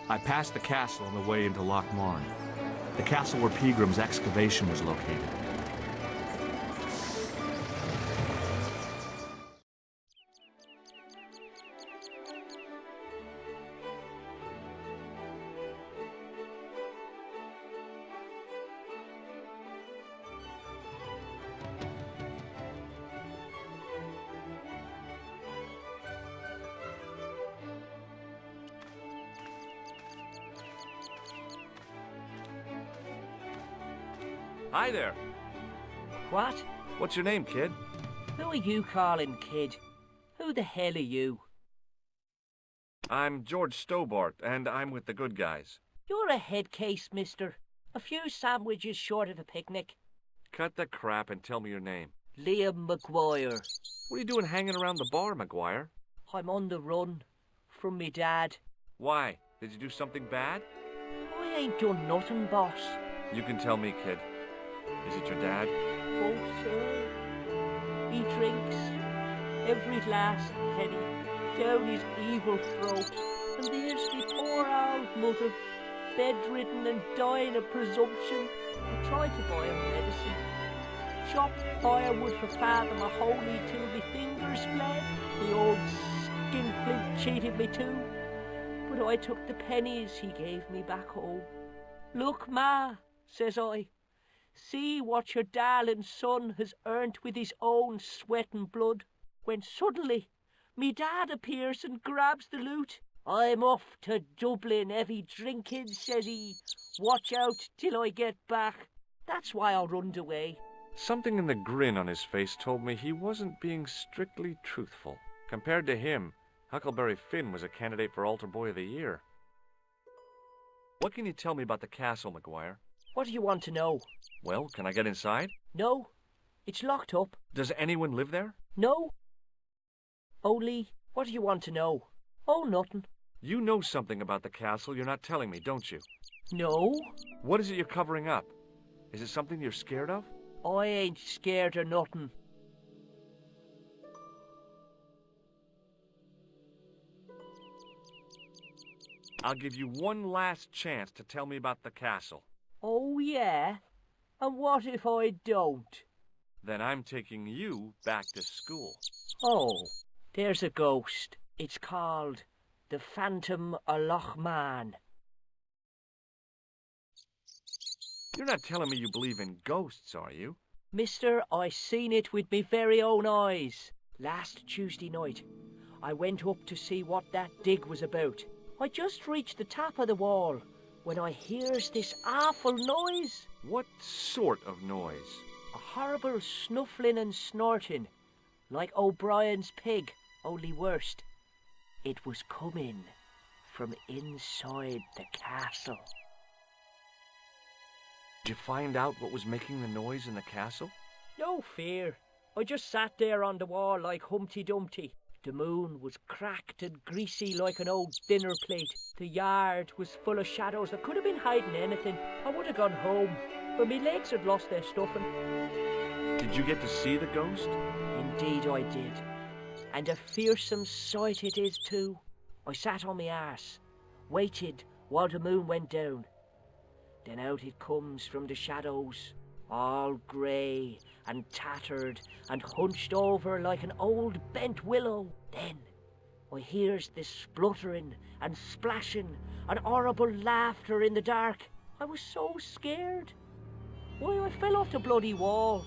I passed the castle on the way into LOCHMARNE, the castle where Peagram's excavation was located. Hi there. What? What's your name, kid? Who are you calling kid? Who the hell are you? I'm George Stobart, and I'm with the good guys. You're a head case, mister. A few sandwiches short of a picnic. Cut the crap and tell me your name. Liam McGuire. What are you doing hanging around the bar, McGuire? I'm on the run. From me dad. Why? Did you do something bad? I ain't done nothing, boss. You can tell me, kid. Is it your dad? Oh, sir. He drinks every last penny down his evil throat. And there's me poor old mother, bedridden and dying of presumption. I tried to buy him medicine. Chopped firewood for father Mahoney till me fingers bled. The old skinflint cheated me too. But I took the pennies he gave me back home. Look, Ma, says I. See what your darling son has earned with his own sweat and blood. When suddenly, me dad appears and grabs the loot. I'm off to Dublin, heavy drinking, says he. Watch out till I get back. That's why I runned away. Something in the grin on his face told me he wasn't being strictly truthful. Compared to him, Huckleberry Finn was a candidate for Altar Boy of the Year. What can you tell me about the castle, McGuire? What do you want to know? Well, can I get inside? No, it's locked up. Does anyone live there? No. Only, what do you want to know? Oh, nothing. You know something about the castle you're not telling me, don't you? No. What is it you're covering up? Is it something you're scared of? I ain't scared of nothing. I'll give you one last chance to tell me about the castle. Oh, yeah? And what if I don't? Then I'm taking you back to school. Oh, there's a ghost. It's called the Phantom of LOCHMARNE. You're not telling me you believe in ghosts, are you? Mister, I seen it with me very own eyes. Last Tuesday night, I went up to see what that dig was about. I just reached the top of the wall when I hears this awful noise. What sort of noise? A horrible snuffling and snorting, like O'Brien's pig, only worse. It was coming from inside the castle. Did you find out what was making the noise in the castle? No fear. I just sat there on the wall like Humpty Dumpty. The moon was cracked and greasy like an old dinner plate. The yard was full of shadows. I could have been hiding anything. I would have gone home, but my legs had lost their stuffing. Did you get to see the ghost? Indeed I did. And a fearsome sight it is too. I sat on my arse, waited while the moon went down. Then out it comes from the shadows, all grey and tattered and hunched over like an old bent willow. Then I hears this spluttering and splashing and horrible laughter in the dark. I was so scared. Why, I fell off the bloody wall.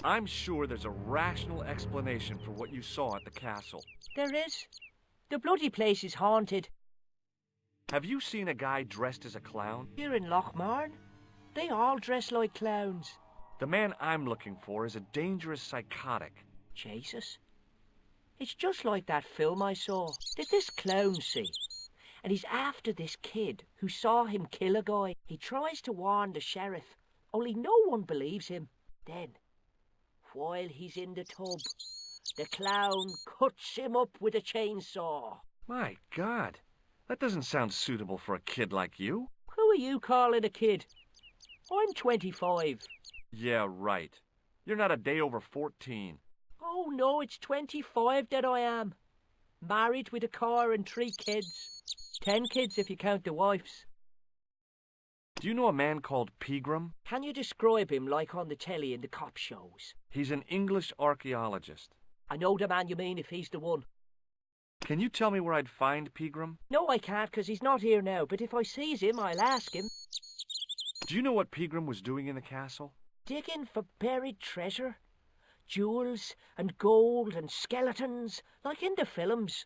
I'm sure there's a rational explanation for what you saw at the castle. There is. The bloody place is haunted. Have you seen a guy dressed as a clown? Here in LOCHMARNE, they all dress like clowns. The man I'm looking for is a dangerous psychotic. Jesus. It's just like that film I saw that this clown see. And he's after this kid who saw him kill a guy. He tries to warn the sheriff, only no one believes him. Then, while he's in the tub, the clown cuts him up with a chainsaw. My God, that doesn't sound suitable for a kid like you. Who are you calling a kid? I'm 25. Yeah, right. You're not a day over 14. Oh no, it's 25 that I am. Married with a car and 3 kids. 10 kids if you count the wives. Do you know a man called Pegram? Can you describe him like on the telly in the cop shows? He's an English archaeologist. I know the man you mean if he's the one. Can you tell me where I'd find Pegram? No, I can't, 'cause he's not here now, but if I sees him, I'll ask him. Do you know what Pegram was doing in the castle? Digging for buried treasure. Jewels and gold and skeletons, like in the films.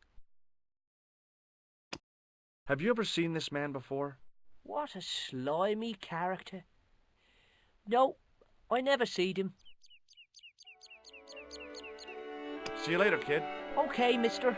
Have you ever seen this man before? What a slimy character. No, I never seed him. See you later, kid. Okay, mister.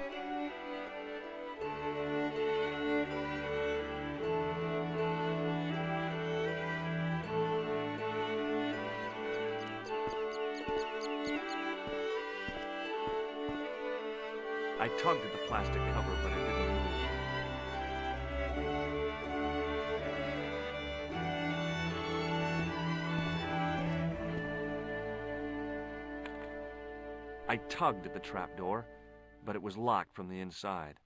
I tugged at the plastic cover, but it didn't move. I tugged at the trapdoor, but it was locked from the inside.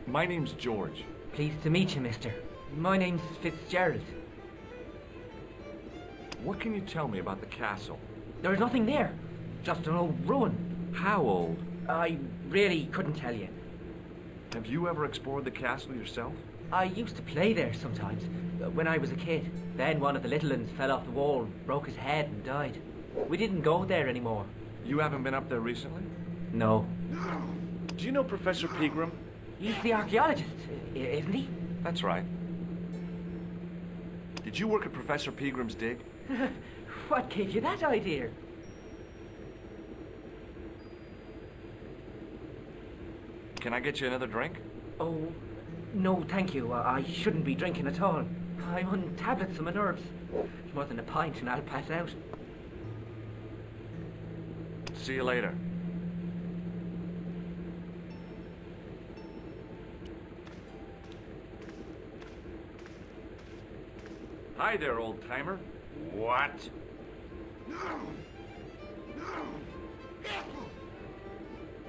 My name's George. Pleased to meet you, mister. My name's Fitzgerald. What can you tell me about the castle? There's nothing there. Just an old ruin. How old? I really couldn't tell you. Have you ever explored the castle yourself? I used to play there sometimes, when I was a kid. Then one of the little uns fell off the wall, broke his head and died. We didn't go there anymore. You haven't been up there recently? No. Do you know Professor Pegram? He's the archaeologist, isn't he? That's right. Did you work at Professor Pegram's dig? What gave you that idea? Can I get you another drink? Oh, no, thank you. I shouldn't be drinking at all. I'm on tablets for my nerves. More than a pint and I'll pass out. See you later. Hi there, old-timer. What?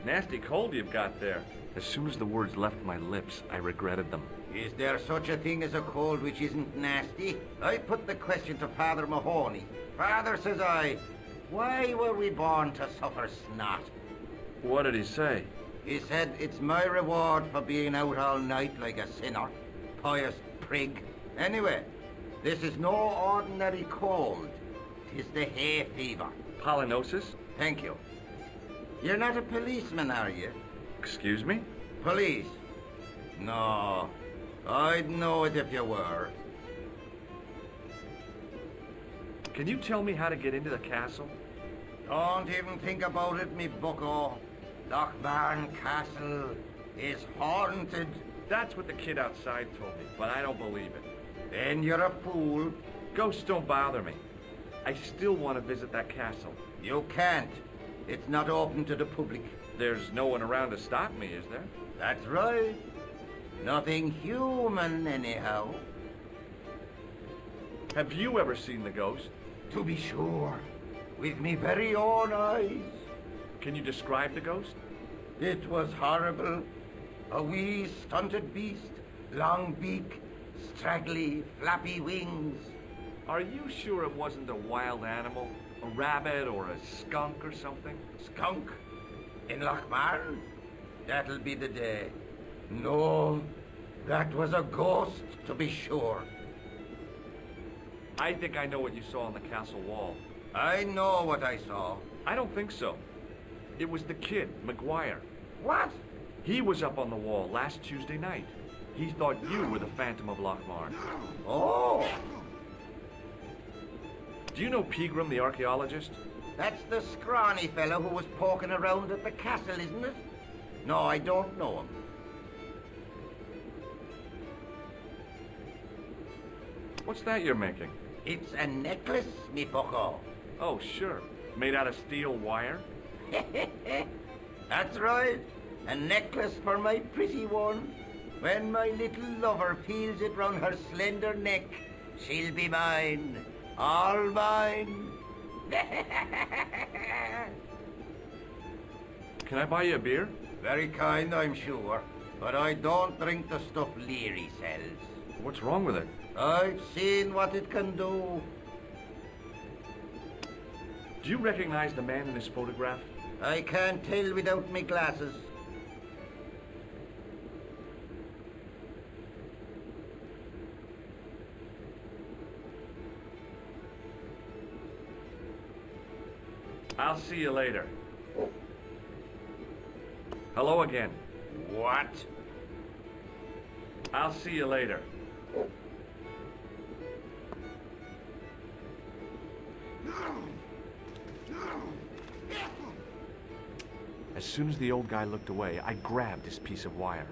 Nasty cold you've got there. As soon as the words left my lips, I regretted them. Is there such a thing as a cold which isn't nasty? I put the question to Father Mahoney. Father, says I, why were we born to suffer snot? What did he say? He said, it's my reward for being out all night like a sinner. Pious prig. Anyway, this is no ordinary cold. 'Tis the hay fever. Pollinosis? Thank you. You're not a policeman, are you? Excuse me? Police? No. I'd know it if you were. Can you tell me how to get into the castle? Don't even think about it, me bucko. LOCHMARNE Castle is haunted. That's what the kid outside told me, but I don't believe it. Then you're a fool. Ghosts don't bother me. I still want to visit that castle. You can't. It's not open to the public. There's no one around to stop me, is there? That's right. Nothing human, anyhow. Have you ever seen the ghost? To be sure. With me very own eyes. Can you describe the ghost? It was horrible. A wee stunted beast, long beak, straggly, flappy wings. Are you sure it wasn't a wild animal? A rabbit or a skunk or something? Skunk? In LOCHMARNE? That'll be the day. No, that was a ghost, to be sure. I think I know what you saw on the castle wall. I know what I saw. I don't think so. It was the kid, McGuire. What? He was up on the wall last Tuesday night. He thought you were the Phantom of LOCHMARNE. Oh, Do you know Pegram, the archaeologist? that's the scrawny fellow who was poking around at the castle, isn't it? No, I don't know him. What's that you're making? It's a necklace, me bucko. Oh, sure. Made out of steel wire? That's right. A necklace for my pretty one. When my little lover feels it round her slender neck, She'll be mine. All mine. Can I buy you a beer? Very kind, I'm sure. But I don't drink the stuff Leary sells. What's wrong with it? I've seen what it can do. Do you recognize the man in this photograph? I can't tell without me glasses. I'll see you later. Hello again. What? I'll see you later. As soon as the old guy looked away, I grabbed this piece of wire.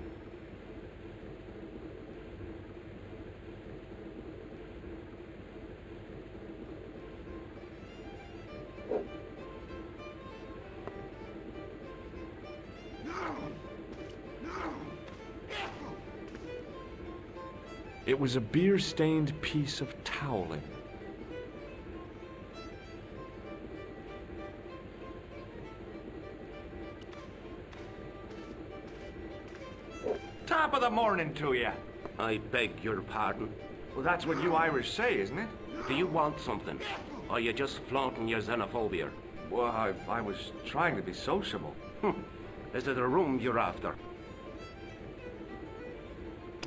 It was a beer-stained piece of toweling. Top of the morning to you. I beg your pardon. Well, that's what you Irish say, isn't it? Do you want something? Or are you just flaunting your xenophobia? Well, I was trying to be sociable. Is it a room you're after?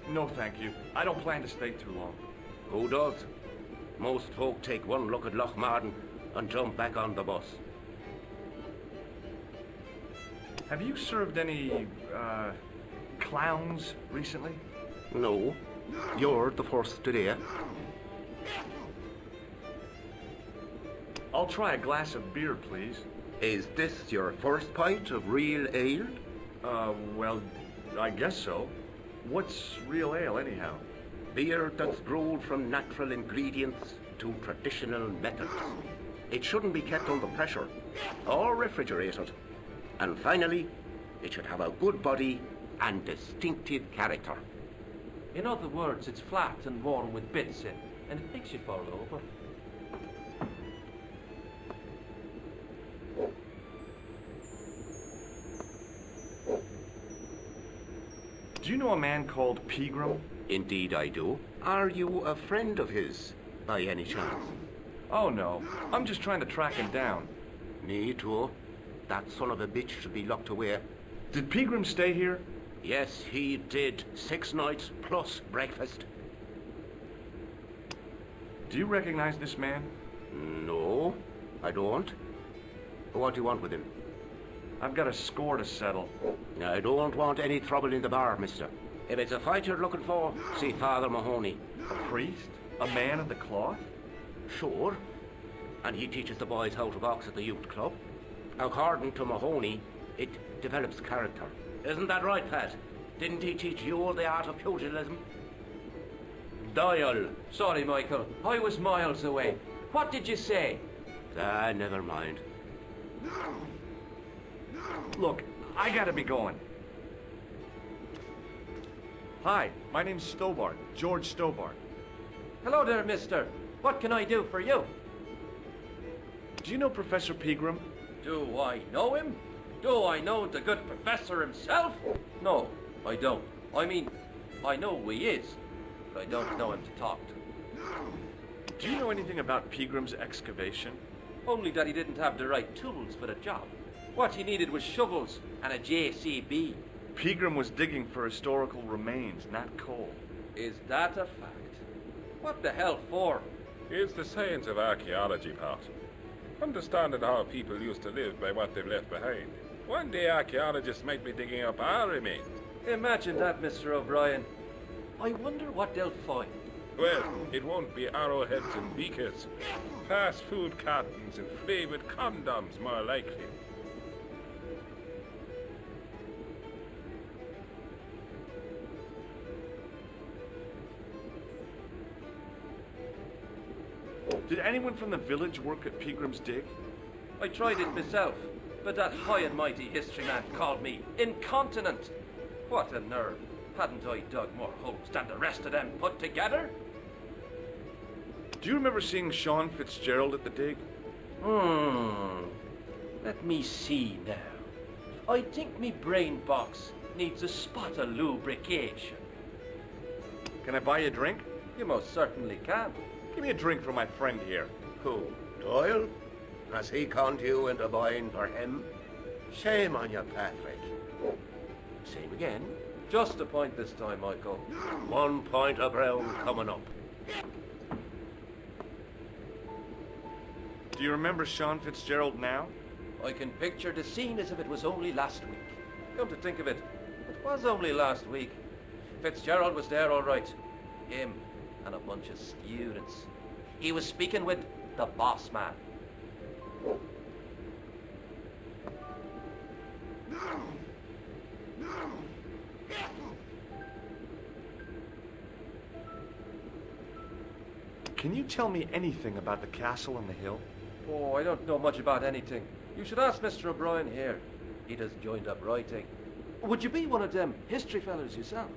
No, thank you. I don't plan to stay too long. Who does? Most folk take one look at LOCHMARNE and jump back on the bus. Have you served any, clowns recently? No. You're the first today. I'll try a glass of beer, please. Is this your first pint of real ale? Well, I guess so. What's real ale, anyhow? Beer that's brewed from natural ingredients to traditional methods. It shouldn't be kept under pressure or refrigerated. And finally, it should have a good body and distinctive character. In other words, it's flat and worn with bits in, and it makes you fall over. Do you know a man called Pegram? Indeed I do. Are you a friend of his, by any chance? Oh, no. I'm just trying to track him down. Me too. That son of a bitch should be locked away. Did Pegram stay here? Yes, he did. 6 nights plus breakfast. Do you recognize this man? No, I don't. What do you want with him? I've got a score to settle. I don't want any trouble in the bar, mister. If it's a fight you're looking for, see Father Mahoney. A priest? A man of the cloth? Sure. And he teaches the boys how to box at the youth club. According to Mahoney, it develops character. Isn't that right, Pat? Didn't he teach you the art of pugilism? Dial. Sorry, Michael. I was miles away. What did you say? Ah, never mind. Look, I gotta be going. Hi, my name's Stobart, George Stobart. Hello there, mister. What can I do for you? Do you know Professor Pegram? Do I know him? Do I know the good professor himself? No, I don't. I mean, I know who he is, but I don't know him to talk to. Do you know anything about Pegram's excavation? Only that he didn't have the right tools for the job. What he needed was shovels and a JCB. Pegram was digging for historical remains, not coal. Is that a fact? What the hell for? It's the science of archaeology, Pat. Understanding how people used to live by what they've left behind. One day archaeologists might be digging up our remains. Imagine that, Mr. O'Brien. I wonder what they'll find. Well, it won't be arrowheads and beakers. Fast food cartons and flavored condoms, more likely. Did anyone from the village work at Pegram's dig? I tried it myself, but that high and mighty history man called me incontinent. What a nerve. Hadn't I dug more holes than the rest of them put together? Do you remember seeing Sean Fitzgerald at the dig? Let me see now. I think me brain box needs a spot of lubrication. Can I buy you a drink? You most certainly can. Give me a drink for my friend here. Who? Doyle? Has he conned you into buying for him? Shame on you, Patrick. Same again. Just a point this time, Michael. 1 point of ground coming up. Do you remember Sean Fitzgerald now? I can picture the scene as if it was only last week. Come to think of it, it was only last week. Fitzgerald was there all right. Him and a bunch of students. He was speaking with the boss man. Can you tell me anything about the castle on the hill? Oh, I don't know much about anything. You should ask Mr. O'Brien here. He doesn't joined up writing. Would you be one of them history fellas yourself?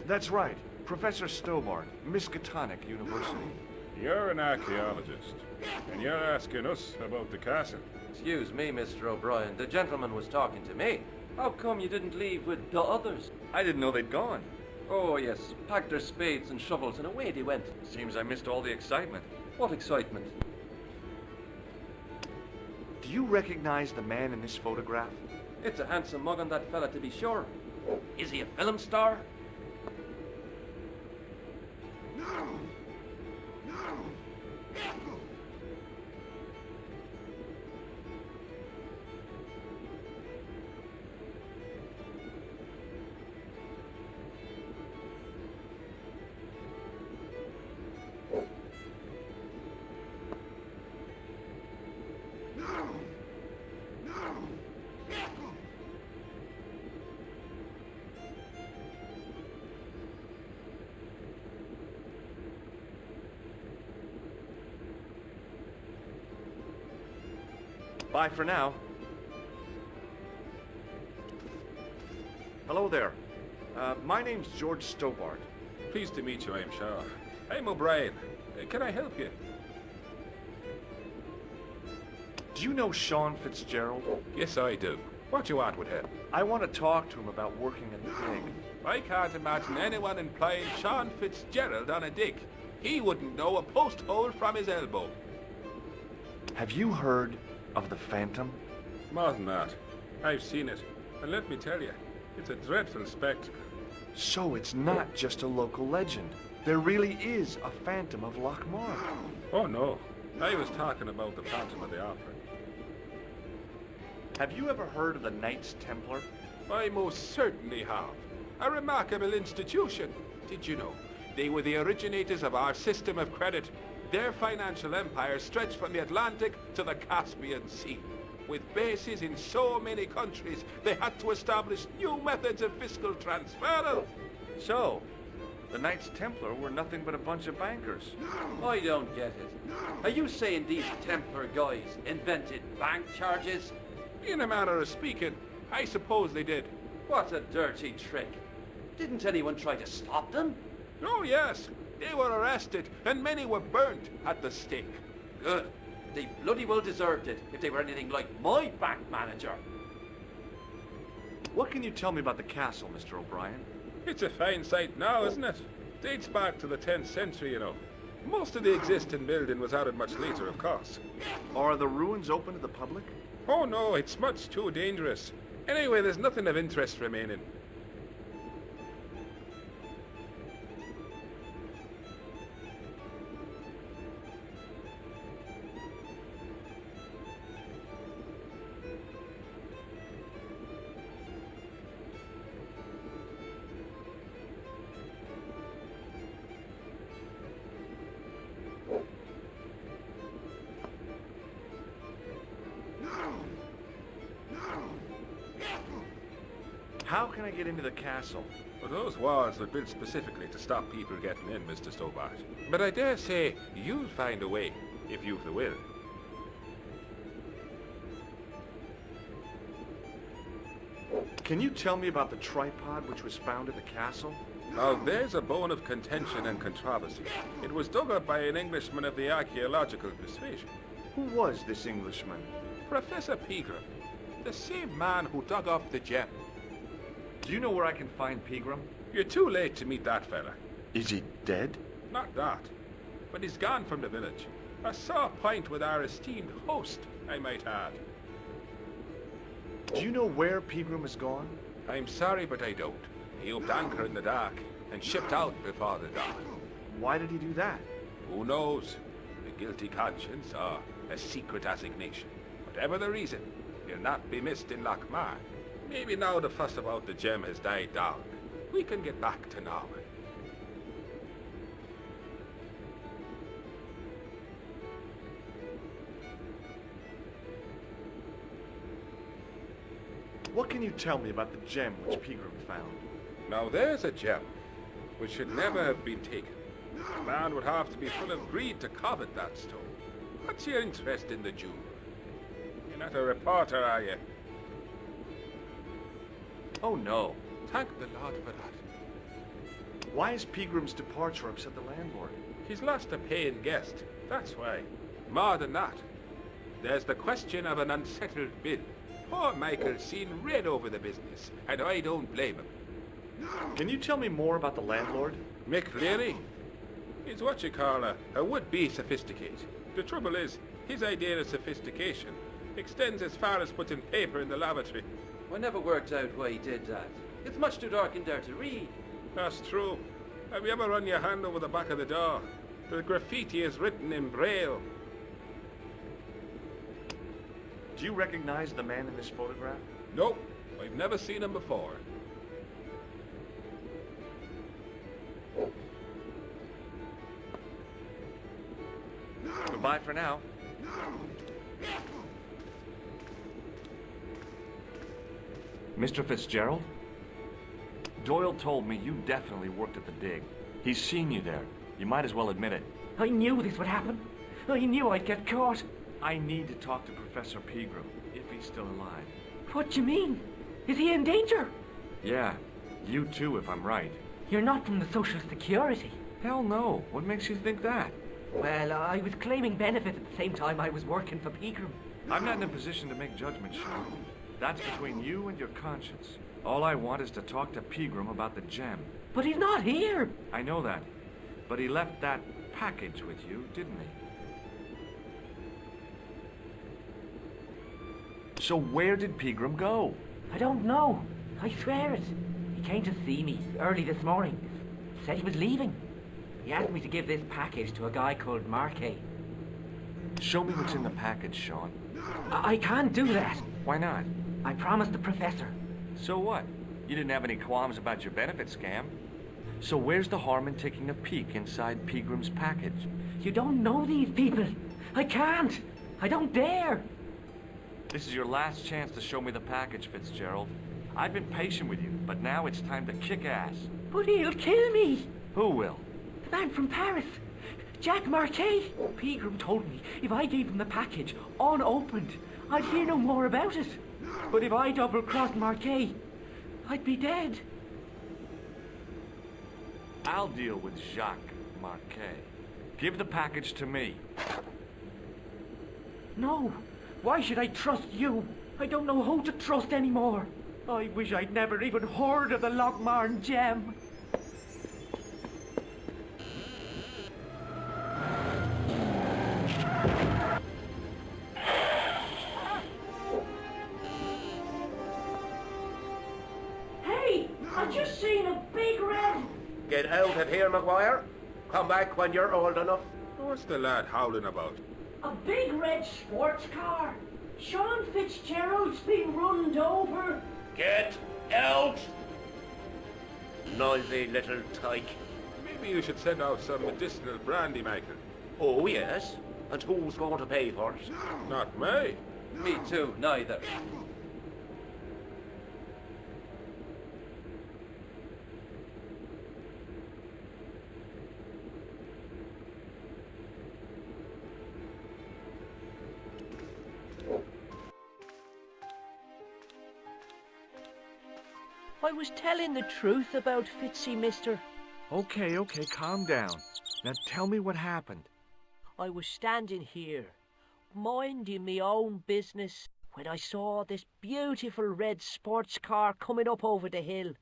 That's right. Professor Stobart, Miskatonic University. You're an archaeologist, and you're asking us about the castle. Excuse me, Mr. O'Brien. The gentleman was talking to me. How come you didn't leave with the others? I didn't know they'd gone. Oh, yes. Packed their spades and shovels and away they went. Seems I missed all the excitement. What excitement? Do you recognize the man in this photograph? It's a handsome mug on that fella, to be sure. Is he a film star? Bye for now. Hello there. My name's George Stobart. Pleased to meet you, I'm sure. I'm O'Brien. Can I help you? Do you know Sean Fitzgerald? Yes, I do. What you want with him? I want to talk to him about working at the dig. I can't imagine anyone employing Sean Fitzgerald on a dig. He wouldn't know a post hole from his elbow. Have you heard of the Phantom? More than that. I've seen it. And let me tell you, it's a dreadful spectacle. So it's not just a local legend. There really is a Phantom of LOCHMARNE. Oh, no. I was talking about the Phantom of the Opera. Have you ever heard of the Knights Templar? I most certainly have. A remarkable institution. Did you know? They were the originators of our system of credit. Their financial empire stretched from the Atlantic to the Caspian Sea. With bases in so many countries, they had to establish new methods of fiscal transfer. So, the Knights Templar were nothing but a bunch of bankers. I don't get it. Are you saying these Templar guys invented bank charges? In a manner of speaking, I suppose they did. What a dirty trick. Didn't anyone try to stop them? Oh, yes. They were arrested, and many were burnt at the stake. Good. They bloody well deserved it if they were anything like my bank manager. What can you tell me about the castle, Mr. O'Brien? It's a fine sight now, isn't it? Dates back to the 10th century, you know. Most of the existing building was added much later, of course. Are the ruins open to the public? Oh, no, it's much too dangerous. Anyway, there's nothing of interest remaining. How can I get into the castle? Well, those walls were built specifically to stop people getting in, Mr. Stobart. But I dare say you'll find a way, if you've the will. Can you tell me about the tripod which was found at the castle? Now, there's a bone of contention and controversy. It was dug up by an Englishman of the archaeological persuasion. Who was this Englishman? Professor Pegram, the same man who dug up the gem. Do you know where I can find Pegram? You're too late to meet that fella. Is he dead? Not that, but he's gone from the village. A sore point with our esteemed host, I might add. Do you know where Pegram has gone? I'm sorry, but I don't. He upped anchor in the dark and shipped out before the dawn. Why did he do that? Who knows? A guilty conscience or a secret assignation. Whatever the reason, he'll not be missed in LOCHMARNE. Maybe now the fuss about the gem has died down, we can get back to normal. What can you tell me about the gem which Pegram found? Now there's a gem which should never have been taken. A man would have to be full of greed to covet that stone. What's your interest in the jewel? You're not a reporter, are you? Oh no. Thank the Lord for that. Why has Pegram's departure upset the landlord? He's lost a paying guest, that's why. More than that, there's the question of an unsettled bill. Poor Michael's seen red over the business, and I don't blame him. Can you tell me more about the landlord? Mick Leary? He's what you call a would-be sophisticate. The trouble is, his idea of sophistication extends as far as putting paper in the lavatory. I never worked out why he did that. It's much too dark in there to read. That's true. Have you ever run your hand over the back of the door? The graffiti is written in Braille. Do you recognize the man in this photograph? Nope, I've never seen him before. Goodbye for now. Mr. Fitzgerald? Doyle told me you definitely worked at the dig. He's seen you there. You might as well admit it. I knew this would happen. I knew I'd get caught. I need to talk to Professor Pegram, if he's still alive. What do you mean? Is he in danger? Yeah, you too, if I'm right. You're not from the Social Security. Hell no. What makes you think that? Well, I was claiming benefit at the same time I was working for Pegram. I'm not in a position to make judgments, Sean. That's between you and your conscience. All I want is to talk to Pegram about the gem. But he's not here. I know that. But he left that package with you, didn't he? So where did Pegram go? I don't know. I swear it. He came to see me early this morning. Said he was leaving. He asked me to give this package to a guy called Marquet. Show me what's in the package, Sean. I can't do that. Why not? I promised the professor. So what? You didn't have any qualms about your benefit scam. So where's the harm in taking a peek inside Pegram's package? You don't know these people. I can't. I don't dare. This is your last chance to show me the package, Fitzgerald. I've been patient with you, but now it's time to kick ass. But he'll kill me. Who will? The man from Paris. Jack Marquet. Pegram told me if I gave him the package unopened, I'd hear no more about it. But if I double-crossed Marquet, I'd be dead. I'll deal with Jacques Marquet. Give the package to me. No. Why should I trust you? I don't know who to trust anymore. I wish I'd never even heard of the LOCHMARNE gem. Hey! I just seen a big red... Get out of here, Maguire. Come back when you're old enough. What's the lad howling about? A big red sports car. Sean Fitzgerald's been runned over. Get out! Noisy little tyke. Maybe you should send out some medicinal brandy, Michael. Oh, yes. And who's going to pay for it? Not me. Me too, neither. I was telling the truth about Fitzy, mister. Okay, calm down. Now tell me what happened. I was standing here, minding me own business, when I saw this beautiful red sports car coming up over the hill.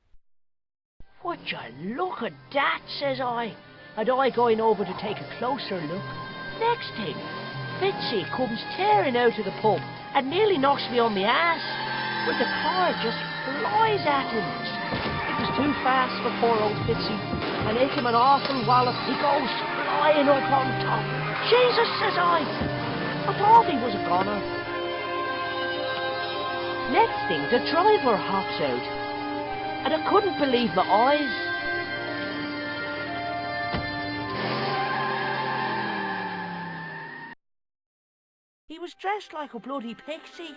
Would you look at that, says I, and I going over to take a closer look. Next thing, Fitzy comes tearing out of the pub and nearly knocks me on my ass, when the car just flies at him. It was too fast for poor old Fitzy, and hit him an awful wallop. He goes flying up on top. Jesus, says I thought he was a goner. Next thing, the driver hops out, and I couldn't believe my eyes. He was dressed like a bloody pixie.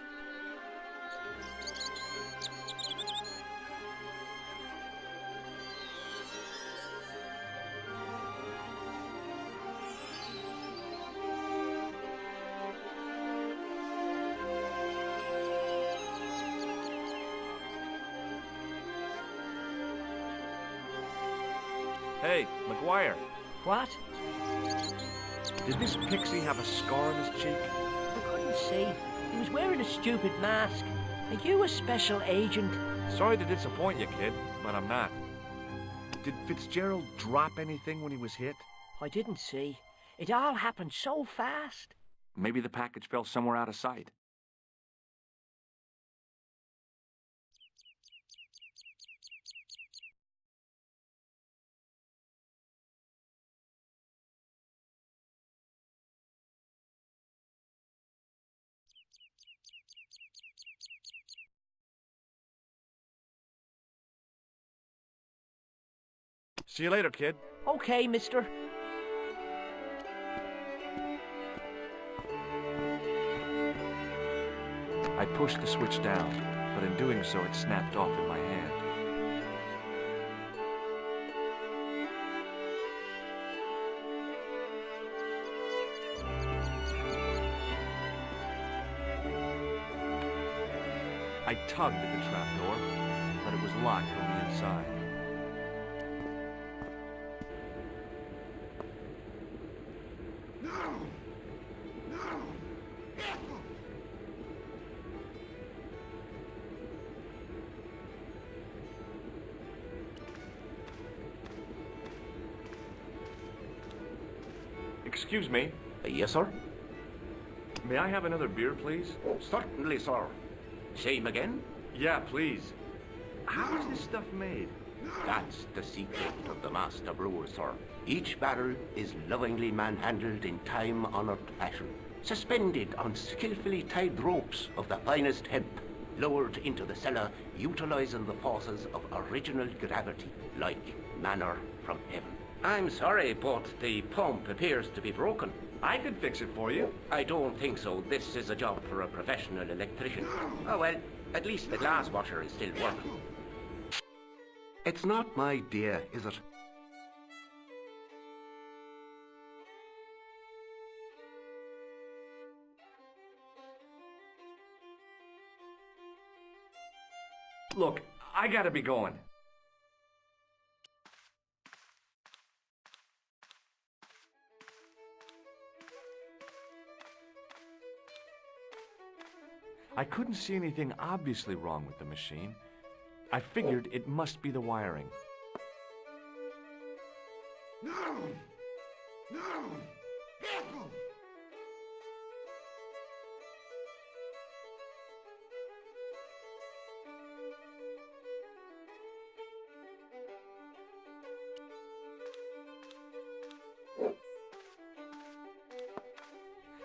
Hey, McGuire, What? did this pixie have a scar on his cheek? I couldn't see. He was wearing a stupid mask. Are you a special agent? Sorry to disappoint you, kid, but I'm not. Did Fitzgerald drop anything when he was hit? I didn't see. It all happened so fast. Maybe the package fell somewhere out of sight. See you later, kid. Okay, mister. I pushed the switch down, but in doing so it snapped off in my hand. I tugged at the trapdoor, but it was locked from the inside. Excuse me. Yes, sir? May I have another beer, please? Certainly, sir. Same again? Yeah, please. How is this stuff made? That's the secret of the master brewer, sir. Each barrel is lovingly manhandled in time-honored fashion, suspended on skillfully tied ropes of the finest hemp, lowered into the cellar, utilizing the forces of original gravity, like manna from heaven. I'm sorry, but the pump appears to be broken. I could fix it for you. I don't think so. This is a job for a professional electrician. Oh, well, at least the glass washer is still working. It's not my dear, is it? Look, I gotta be going. I couldn't see anything obviously wrong with the machine. I figured it must be the wiring.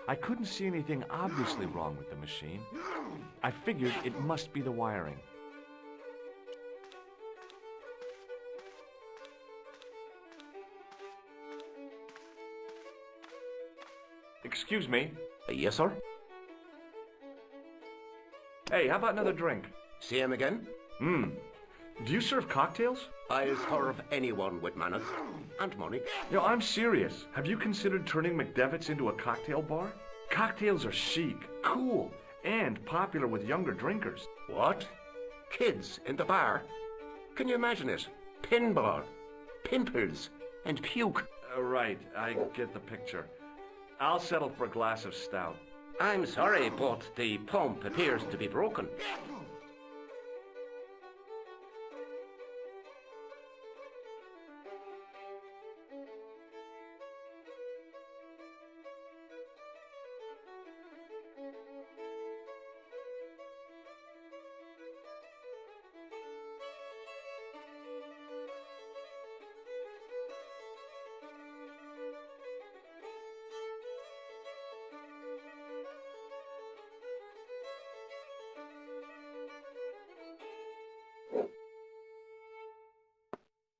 I couldn't see anything obviously wrong with the machine. I figured it must be the wiring. Excuse me. Yes, sir? Hey, how about another drink? Same again? Do you serve cocktails? I'll serve anyone with manners and money. No, I'm serious. Have you considered turning McDevitt's into a cocktail bar? Cocktails are chic, cool, and popular with younger drinkers. What? Kids in the bar? Can you imagine it? Pinball, pimples, and puke. Right, I get the picture. I'll settle for a glass of stout. I'm sorry, but the pump appears to be broken.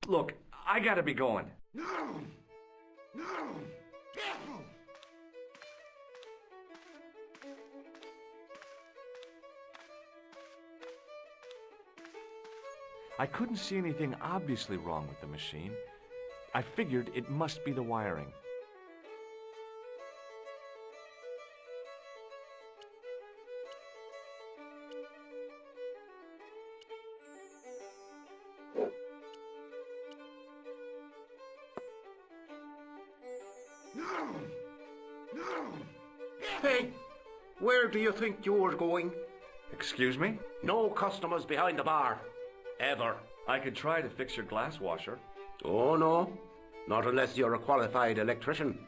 Look, I gotta be going. No! No! Careful! I couldn't see anything obviously wrong with the machine. I figured it must be the wiring. No! No! Hey, where do you think you're going? Excuse me? No customers behind the bar. Ever. I could try to fix your glass washer. Oh, no. Not unless you're a qualified electrician.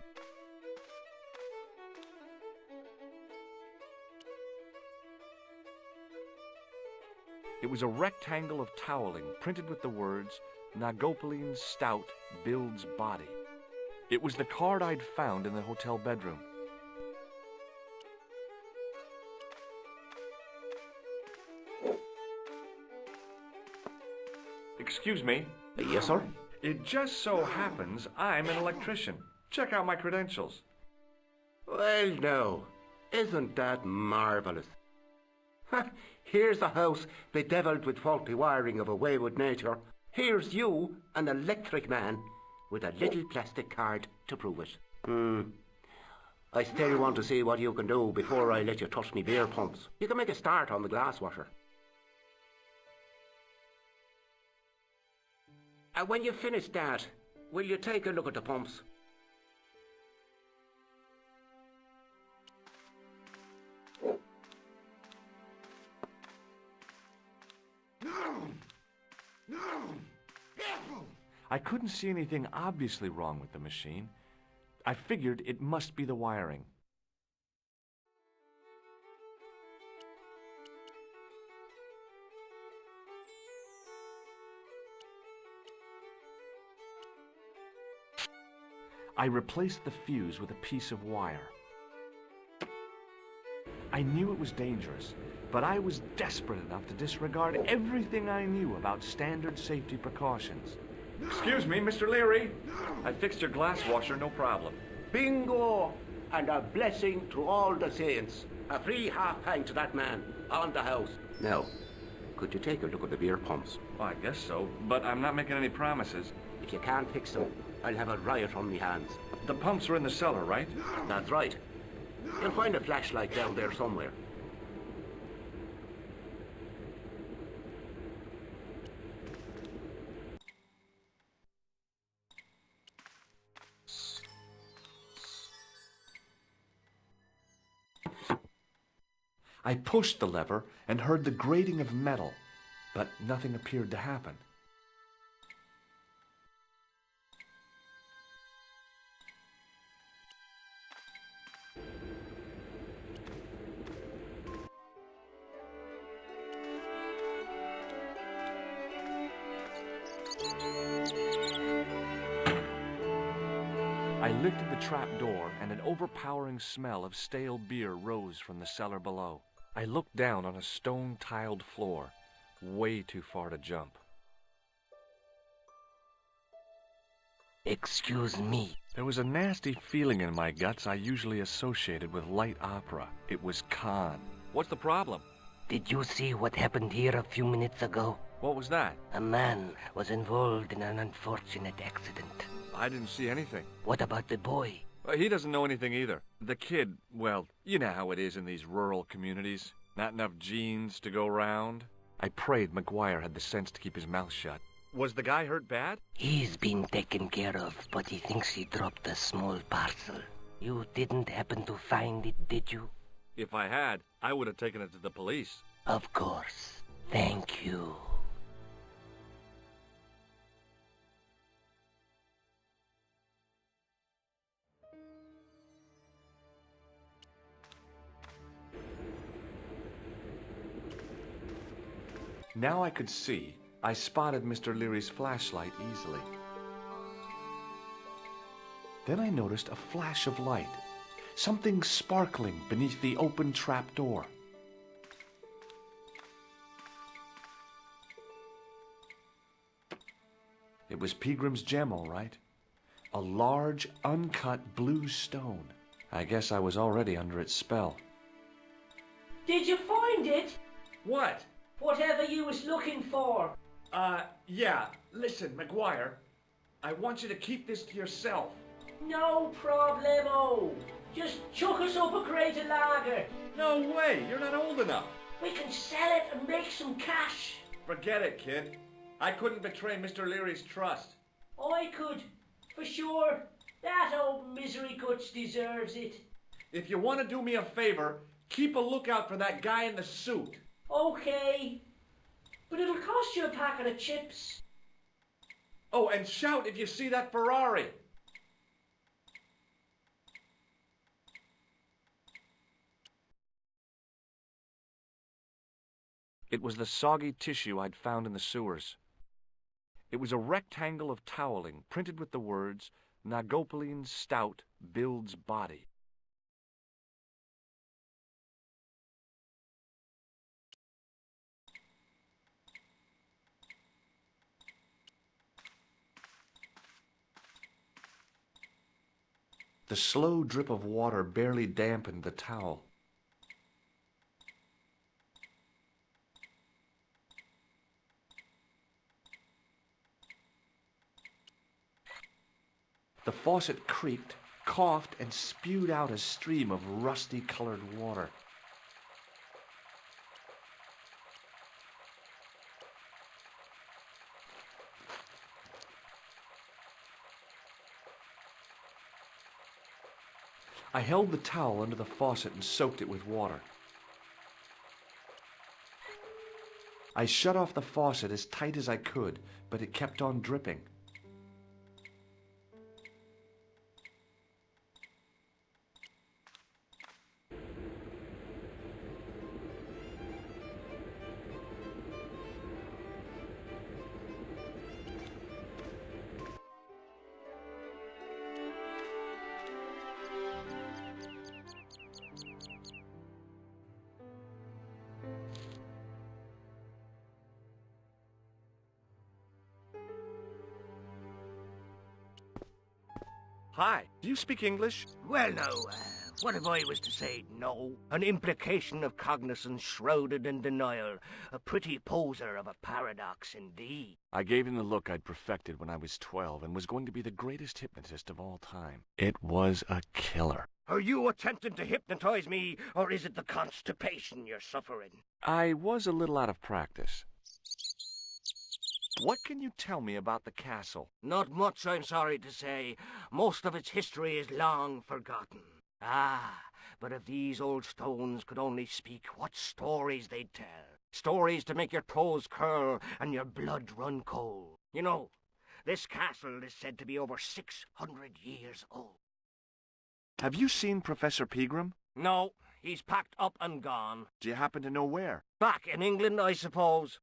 It was a rectangle of toweling printed with the words, Nagopaline Stout builds body. It was the card I'd found in the hotel bedroom. Excuse me? Yes, sir? It just so happens I'm an electrician. Check out my credentials. Well, now, isn't that marvellous? Ha, here's a house bedeviled with faulty wiring of a wayward nature. Here's you, an electric man, with a little plastic card to prove it. I still want to see what you can do before I let you touch me beer pumps. You can make a start on the glass washer. And when you finish that, will you take a look at the pumps? No! No! Careful! I couldn't see anything obviously wrong with the machine. I figured it must be the wiring. I replaced the fuse with a piece of wire. I knew it was dangerous, but I was desperate enough to disregard everything I knew about standard safety precautions. Excuse me, Mr. Leary. I fixed your glass washer, no problem. Bingo! And a blessing to all the saints. A free half-pint to that man, on the house. Now, could you take a look at the beer pumps? Well, I guess so, but I'm not making any promises. If you can't fix them, I'll have a riot on me hands. The pumps are in the cellar, right? That's right. You'll find a flashlight down there somewhere. I pushed the lever and heard the grating of metal, but nothing appeared to happen. I lifted the trap door, and an overpowering smell of stale beer rose from the cellar below. I looked down on a stone-tiled floor, way too far to jump. Excuse me. There was a nasty feeling in my guts I usually associated with light opera. It was Khan. What's the problem? Did you see what happened here a few minutes ago? What was that? A man was involved in an unfortunate accident. I didn't see anything. What about the boy? He doesn't know anything either. The kid, well, you know how it is in these rural communities. Not enough genes to go round. I prayed McGuire had the sense to keep his mouth shut. Was the guy hurt bad? He's been taken care of, but he thinks he dropped a small parcel. You didn't happen to find it, did you? If I had, I would have taken it to the police. Of course. Thank you. Now I could see. I spotted Mr. Leary's flashlight easily. Then I noticed a flash of light, something sparkling beneath the open trapdoor. It was Peagram's gem, all right. A large, uncut blue stone. I guess I was already under its spell. Did you find it? What? Whatever you was looking for. Yeah. Listen, McGuire, I want you to keep this to yourself. No problemo. Just chuck us up a crate of lager. No way, you're not old enough. We can sell it and make some cash. Forget it, kid. I couldn't betray Mr. Leary's trust. I could, for sure. That old misery guts deserves it. If you want to do me a favor, keep a lookout for that guy in the suit. Okay. But it'll cost you a packet of chips. Oh, and shout if you see that Ferrari. It was the soggy tissue I'd found in the sewers. It was a rectangle of toweling printed with the words, Nagopaline Stout builds body. The slow drip of water barely dampened the towel. The faucet creaked, coughed, and spewed out a stream of rusty-colored water. I held the towel under the faucet and soaked it with water. I shut off the faucet as tight as I could, but it kept on dripping. Hi, do you speak English? Well, no, what if I was to say no? An implication of cognizance shrouded in denial. A pretty poser of a paradox indeed. I gave him the look I'd perfected when I was 12 and was going to be the greatest hypnotist of all time. It was a killer. Are you attempting to hypnotize me, or is it the constipation you're suffering? I was a little out of practice. What can you tell me about the castle? Not much, I'm sorry to say. Most of its history is long forgotten. Ah, but if these old stones could only speak, what stories they'd tell. Stories to make your toes curl and your blood run cold. You know, this castle is said to be over 600 years old. Have you seen Professor Peagram? No, he's packed up and gone. Do you happen to know where? Back in England, I suppose.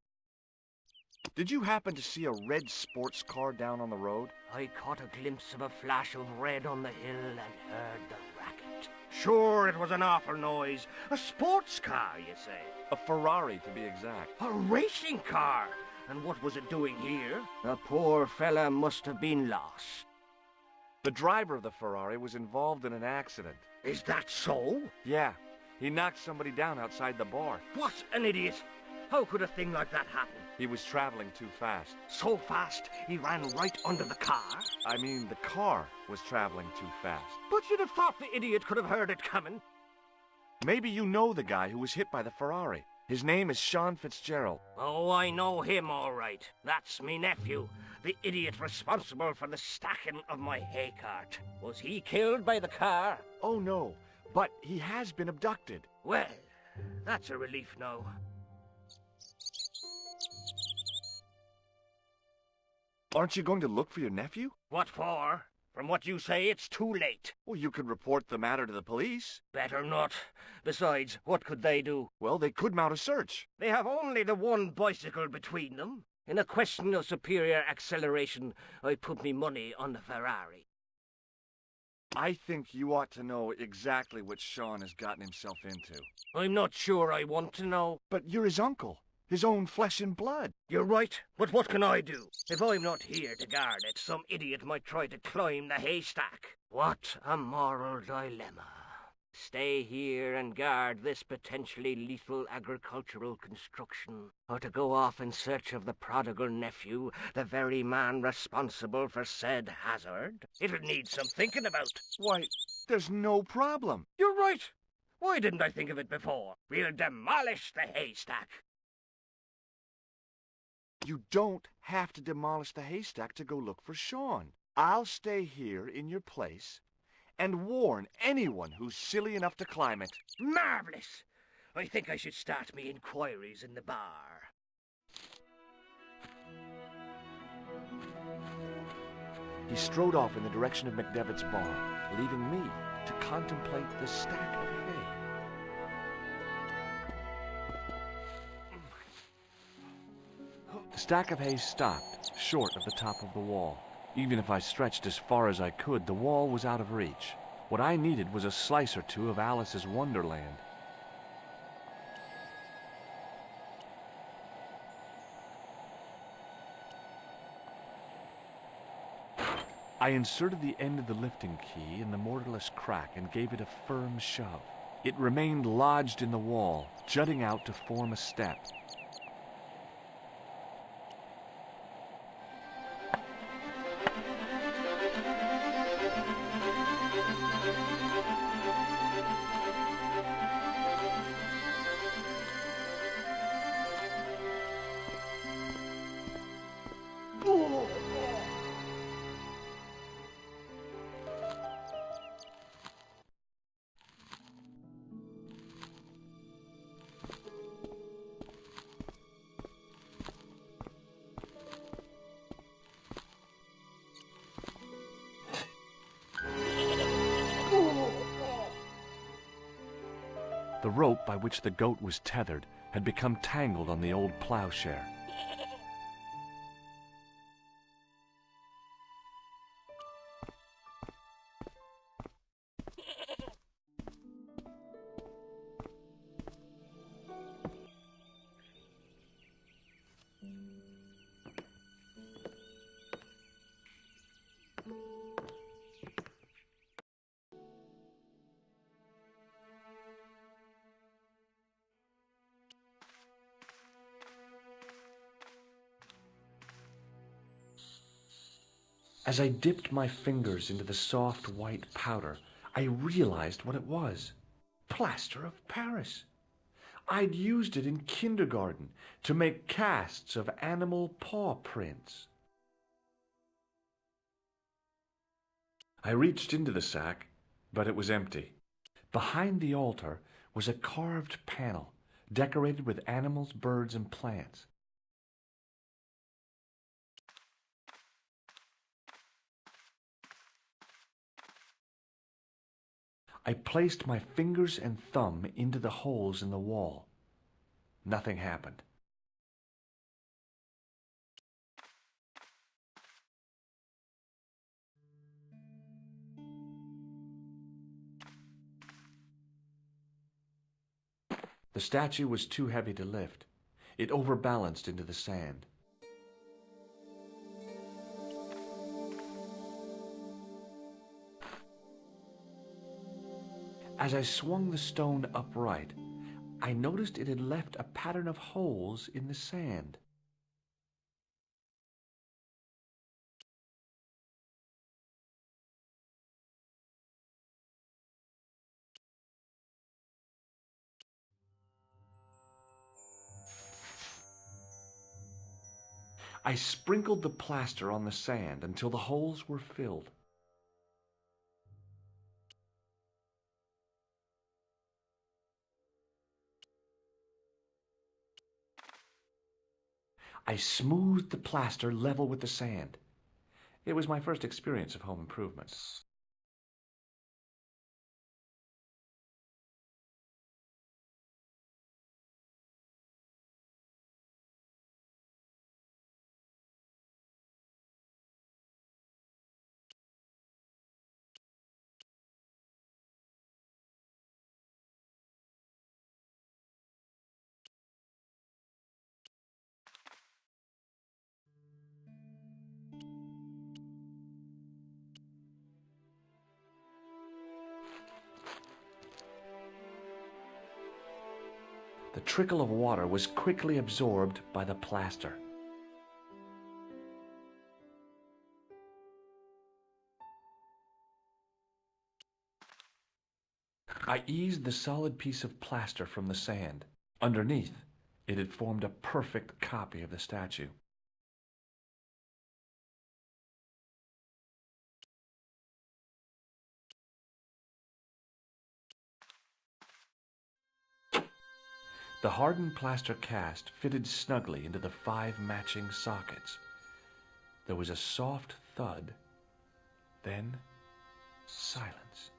Did you happen to see a red sports car down on the road? I caught a glimpse of a flash of red on the hill and heard the racket. Sure, it was an awful noise. A sports car, you say? A Ferrari, to be exact. A racing car? And what was it doing here? The poor fella must have been lost. The driver of the Ferrari was involved in an accident. Is that so? Yeah, he knocked somebody down outside the bar. What an idiot! How could a thing like that happen? He was traveling too fast. So fast, he ran right under the car? I mean, the car was traveling too fast. But you'd have thought the idiot could have heard it coming. Maybe you know the guy who was hit by the Ferrari. His name is Sean Fitzgerald. Oh, I know him all right. That's me nephew, the idiot responsible for the stacking of my hay cart. Was he killed by the car? Oh, no, but he has been abducted. Well, that's a relief now. Aren't you going to look for your nephew? What for? From what you say, it's too late. Well, you could report the matter to the police. Better not. Besides, what could they do? Well, they could mount a search. They have only the one bicycle between them. In a question of superior acceleration, I put me money on the Ferrari. I think you ought to know exactly what Sean has gotten himself into. I'm not sure I want to know. But you're his uncle. His own flesh and blood. You're right, but what can I do? If I'm not here to guard it, some idiot might try to climb the haystack. What a moral dilemma. Stay here and guard this potentially lethal agricultural construction, or to go off in search of the prodigal nephew, the very man responsible for said hazard? It'll need some thinking about. Why, there's no problem. You're right. Why didn't I think of it before? We'll demolish the haystack. You don't have to demolish the haystack to go look for Sean. I'll stay here in your place and warn anyone who's silly enough to climb it. Marvellous! I think I should start me inquiries in the bar. He strode off in the direction of McDevitt's bar, leaving me to contemplate the stack of hay. The stack of hay stopped, short of the top of the wall. Even if I stretched as far as I could, the wall was out of reach. What I needed was a slice or two of Alice's Wonderland. I inserted the end of the lifting key in the mortarless crack and gave it a firm shove. It remained lodged in the wall, jutting out to form a step. The rope by which the goat was tethered had become tangled on the old plowshare. As I dipped my fingers into the soft white powder, I realized what it was. Plaster of Paris. I'd used it in kindergarten to make casts of animal paw prints. I reached into the sack, but it was empty. Behind the altar was a carved panel decorated with animals, birds, and plants. I placed my fingers and thumb into the holes in the wall. Nothing happened. The statue was too heavy to lift. It overbalanced into the sand. As I swung the stone upright, I noticed it had left a pattern of holes in the sand. I sprinkled the plaster on the sand until the holes were filled. I smoothed the plaster level with the sand. It was my first experience of home improvements. The trickle of water was quickly absorbed by the plaster. I eased the solid piece of plaster from the sand. Underneath, it had formed a perfect copy of the statue. The hardened plaster cast fitted snugly into the 5 matching sockets. There was a soft thud, then silence.